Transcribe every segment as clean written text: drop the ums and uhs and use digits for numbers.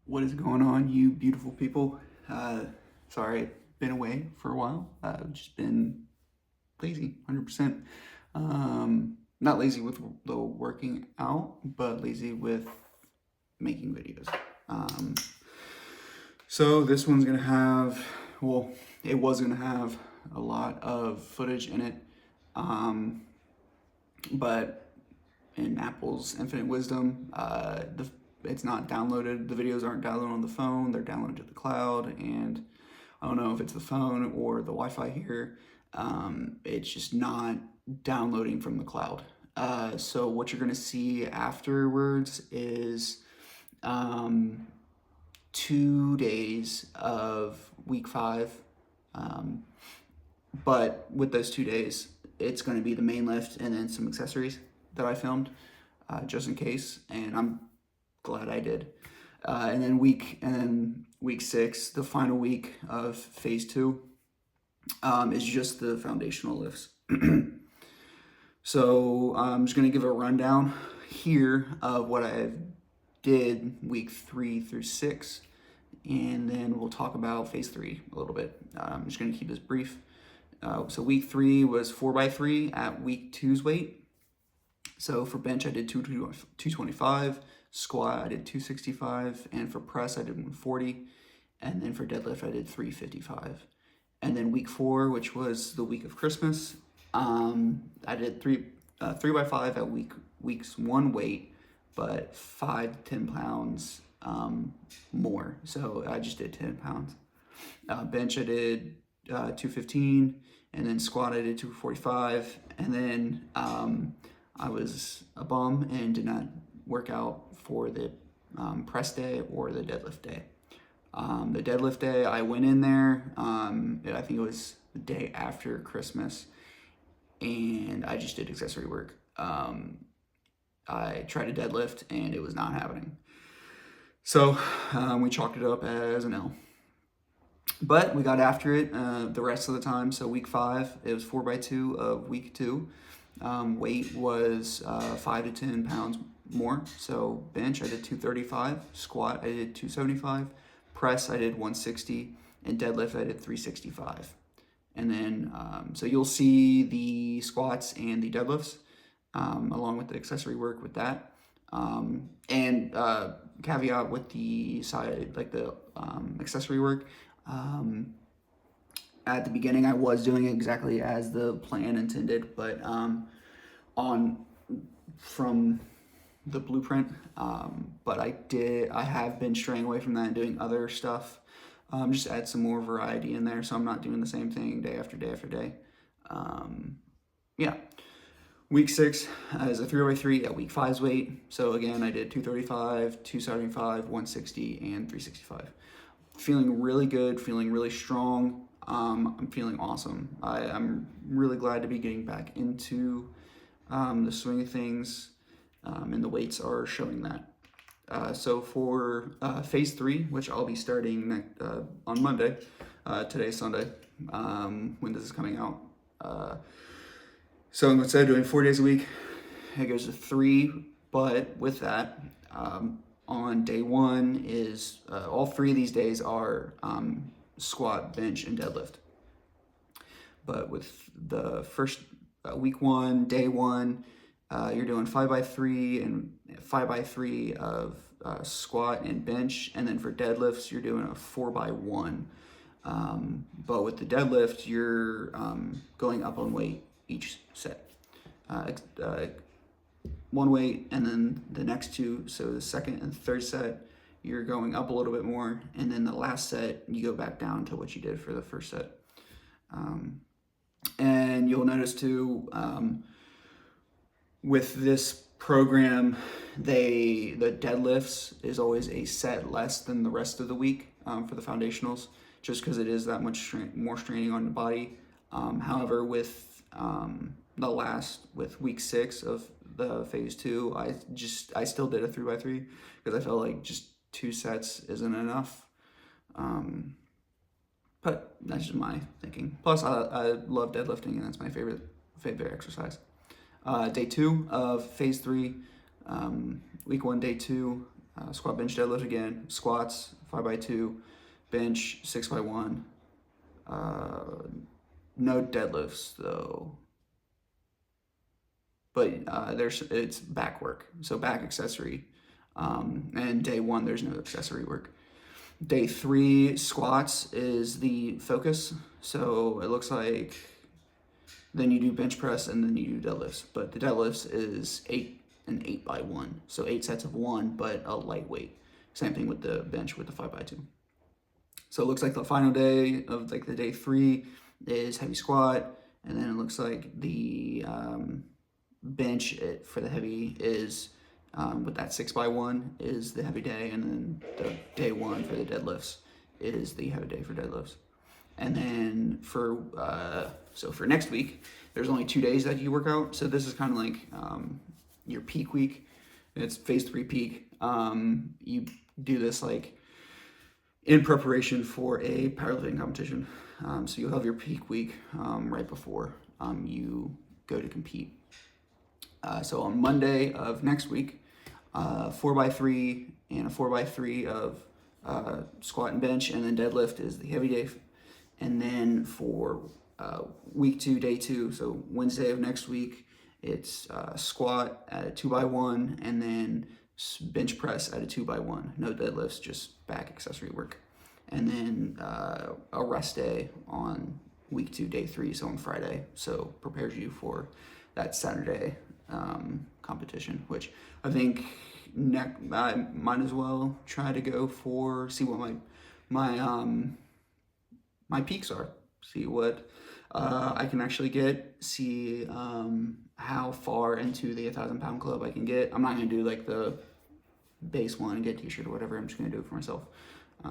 What is going on, you beautiful people? Sorry, I've been away for a while. I've just been lazy, 100%. Not lazy with the working out, but lazy with making videos. So this one's gonna have, well, it was gonna have a lot of footage in it, but in Apple's infinite wisdom, it's not downloaded. The videos aren't downloaded on the phone. They're downloaded to the cloud, and I don't know if it's the phone or the Wi-Fi here. It's just not downloading from the cloud. So what you're gonna see afterwards is 2 days of week 5. But with those 2 days, it's going to be the main lift and then some accessories that I filmed, just in case. And I'm glad I did. And then week 6, the final week of phase 2, is just the foundational lifts. So I'm just going to give a rundown here of what I did week 3 through 6, and then we'll talk about phase 3 a little bit. I'm just going to keep this brief. So week 3 was 4x3 at week 2's weight. So for bench, I did 225, squat, I did 265, and for press, I did 140, and then for deadlift, I did 355. And then week 4, which was the week of Christmas, I did 3x5 at week's 1 weight, but 5 to 10 pounds more. So I just did 10 pounds. Bench, I did 215, and then squat, I did 245, and then I was a bum and did not work out for the press day or the deadlift day. The deadlift day, I went in there, I think it was the day after Christmas, and I just did accessory work. I tried to deadlift, and it was not happening. So we chalked it up as an L. But we got after it the rest of the time. So week 5, it was 4x2 of week 2. Weight was 5 to 10 pounds more. So bench, I did 235. Squat, I did 275. Press, I did 160. And deadlift, I did 365. And then, so you'll see the squats and the deadlifts along with the accessory work with that. And caveat with the side, like the accessory work, at the beginning I was doing it exactly as the plan intended, but from the blueprint, but I have been straying away from that and doing other stuff, just add some more variety in there, so I'm not doing the same thing day after day after day. Yeah. Week 6 is a 3x3 at week 5's weight. So again, I did 235, 275, 160, and 365. Feeling really good, feeling really strong. I'm feeling awesome. I'm really glad to be getting back into the swing of things, and the weights are showing that. So for phase 3, which I'll be starting on Monday, today's Sunday, when this is coming out. So instead of doing 4 days a week, it goes to 3, but with that, on day 1 is, all 3 of these days are squat, bench, and deadlift. But with the first week 1, day 1, you're doing 5x3 and 5x3 of squat and bench, and then for deadlifts, you're doing a 4x1. But with the deadlift, you're going up on weight each set. 1 weight, and then the next 2, so the second and third set, you're going up a little bit more, and then the last set, you go back down to what you did for the first set. And you'll notice too, with this program, the deadlifts is always a set less than the rest of the week for the foundationals, just because it is that much more straining on the body. However, with with week 6 of the phase 2, I still did a 3x3 because I felt like just 2 sets isn't enough. But that's just my thinking. Plus, I love deadlifting, and that's my favorite exercise. Day 2 of phase 3, week 1, day 2, squat, bench, deadlift again, squats 5x2, bench 6x1. No deadlifts though, but it's back work, so back accessory. And day 1 there's no accessory work. Day 3 squats is the focus, so it looks like then you do bench press and then you do deadlifts, but the deadlifts is 8x1, so 8 sets of 1, but a lightweight. Same thing with the bench with the 5x2. So it looks like the final day of like the day 3 is heavy squat, and then it looks like the bench for the heavy is with that 6x1 is the heavy day, and then the day 1 for the deadlifts is the heavy day for deadlifts. And then for next week, there's only 2 days that you work out. So this is kind of like your peak week. It's phase 3 peak. You do this like in preparation for a powerlifting competition. So you'll have your peak week right before you go to compete. So on Monday of next week, 4x3 and a 4x3 of squat and bench, and then deadlift is the heavy day. And then for week 2, day 2, so Wednesday of next week, it's squat at a 2x1, and then bench press at a 2x1. No deadlifts, just back accessory work. And then a rest day on week 2, day 3, so on Friday. So prepares you for that Saturday competition, which I think I might as well try to go for, see what my peaks are, see what I can actually get, see how far into the 1,000-pound club I can get. I'm not going to do like the base one and get a t-shirt or whatever. I'm just going to do it for myself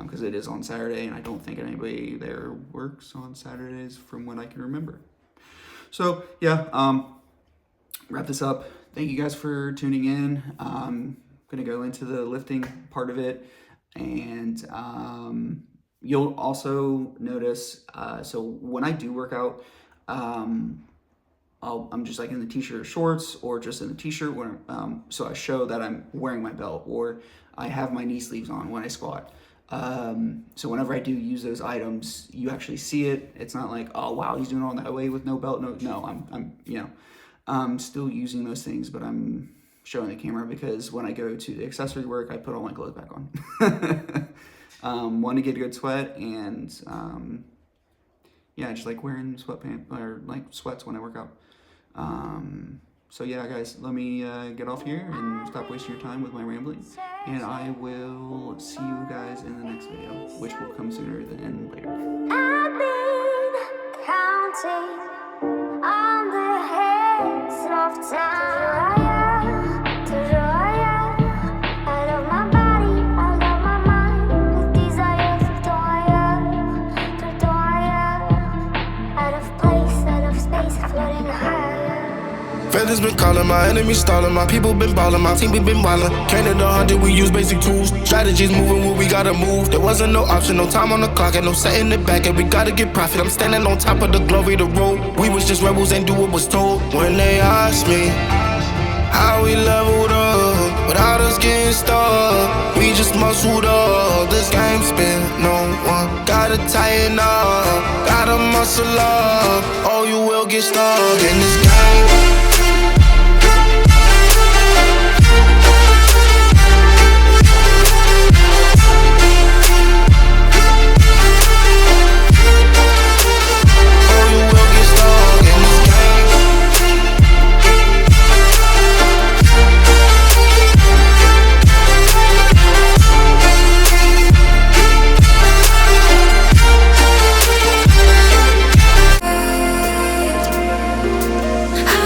because it is on Saturday, and I don't think anybody there works on Saturdays from what I can remember. So yeah, wrap this up. Thank you guys for tuning in. I'm going to go into the lifting part of it, and you'll also notice, so when I do work out, I'm just like in the t-shirt or shorts, or just in the t-shirt, so I show that I'm wearing my belt, or I have my knee sleeves on when I squat. So whenever I do use those items, you actually see it. It's not like, oh wow, he's doing it all that way with no belt. No, I'm still using those things, but I'm showing the camera because when I go to the accessory work, I put all my clothes back on. Want to get a good sweat, and I just like wearing sweatpants or like sweats when I work out. So yeah, guys, let me get off here and stop wasting your time with my rambling, and I will see you guys in the next video, which will come sooner than later. I've been counting on the hands of time. Feathers been calling, my enemies stalling, my people been balling, my team we been wildin'. Canada 100, we use basic tools. Strategies moving where we gotta move. There wasn't no option, no time on the clock, and no setting it back, and we gotta get profit. I'm standing on top of the glory, the road. We was just rebels and do what was told. When they asked me how we leveled up without us getting stuck, we just muscled up. This game spin, no one gotta tighten up, gotta muscle up, or you will get stuck in this game.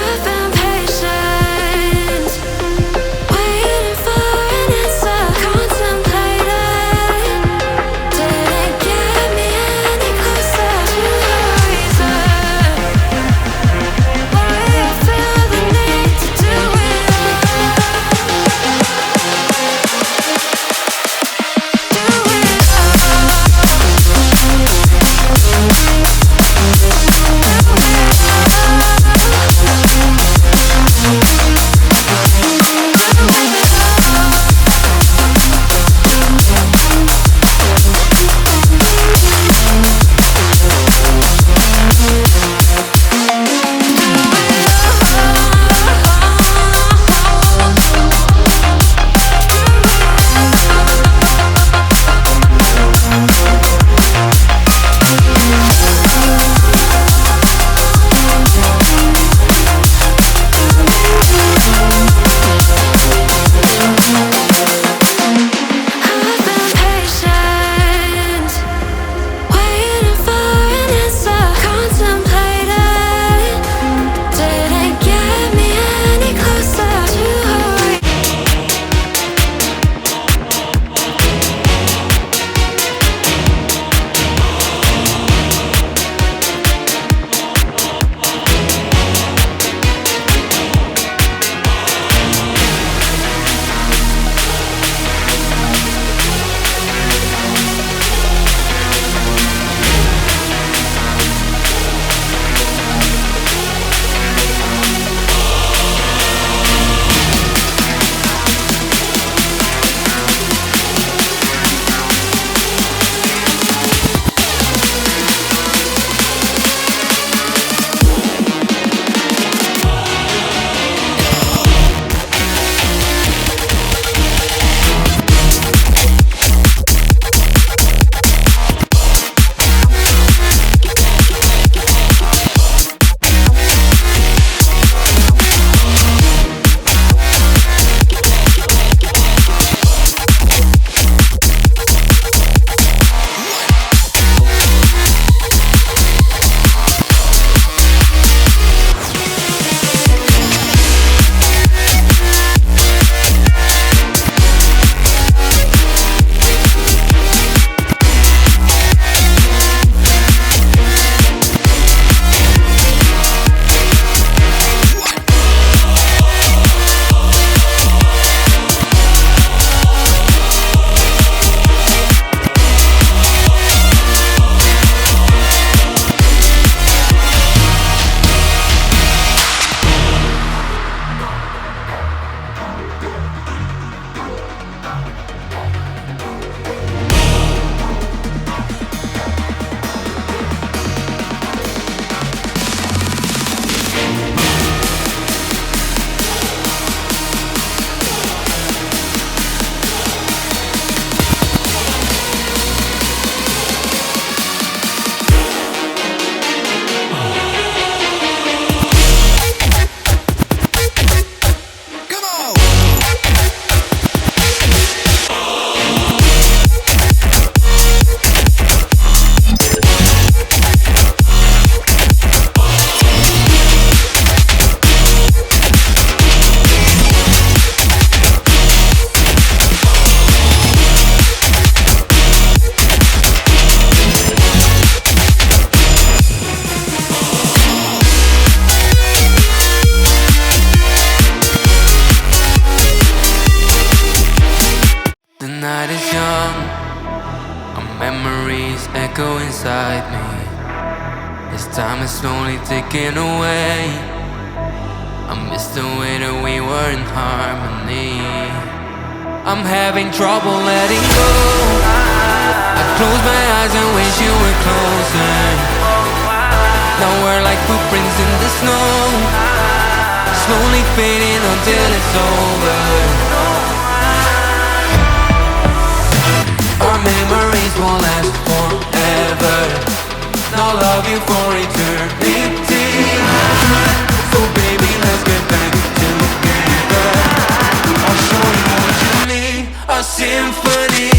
I found young, our memories echo inside me. As time is slowly ticking away, I miss the way that we were in harmony. I'm having trouble letting go. I close my eyes and wish you were closer. Now we're like footprints in the snow, slowly fading until it's over. Our memories won't last forever. I'll love you for eternity. So baby, let's get back together. I'll show you what you need, a symphony.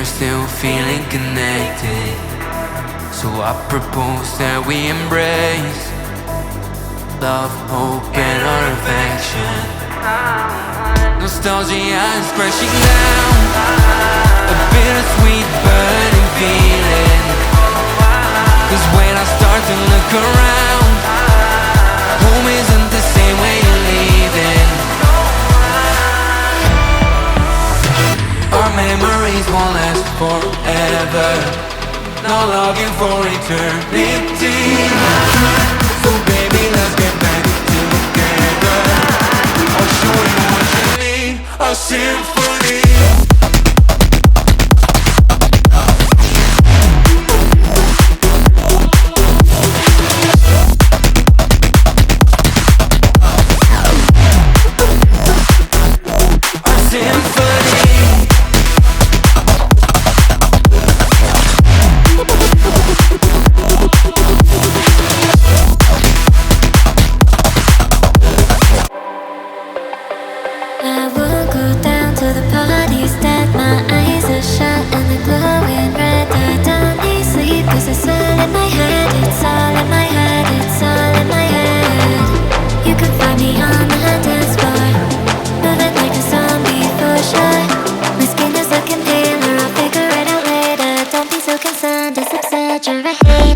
Still feeling connected, so I propose that we embrace love, hope, and our affection. Nostalgia is crashing down, a bittersweet burning feeling. 'Cause when I start to look around, home isn't the same way you're leaving. Our memories won't last forever. I'll love you for eternity. So baby, let's get back together. I'll show you what you need, a symphony. Just exaggerate.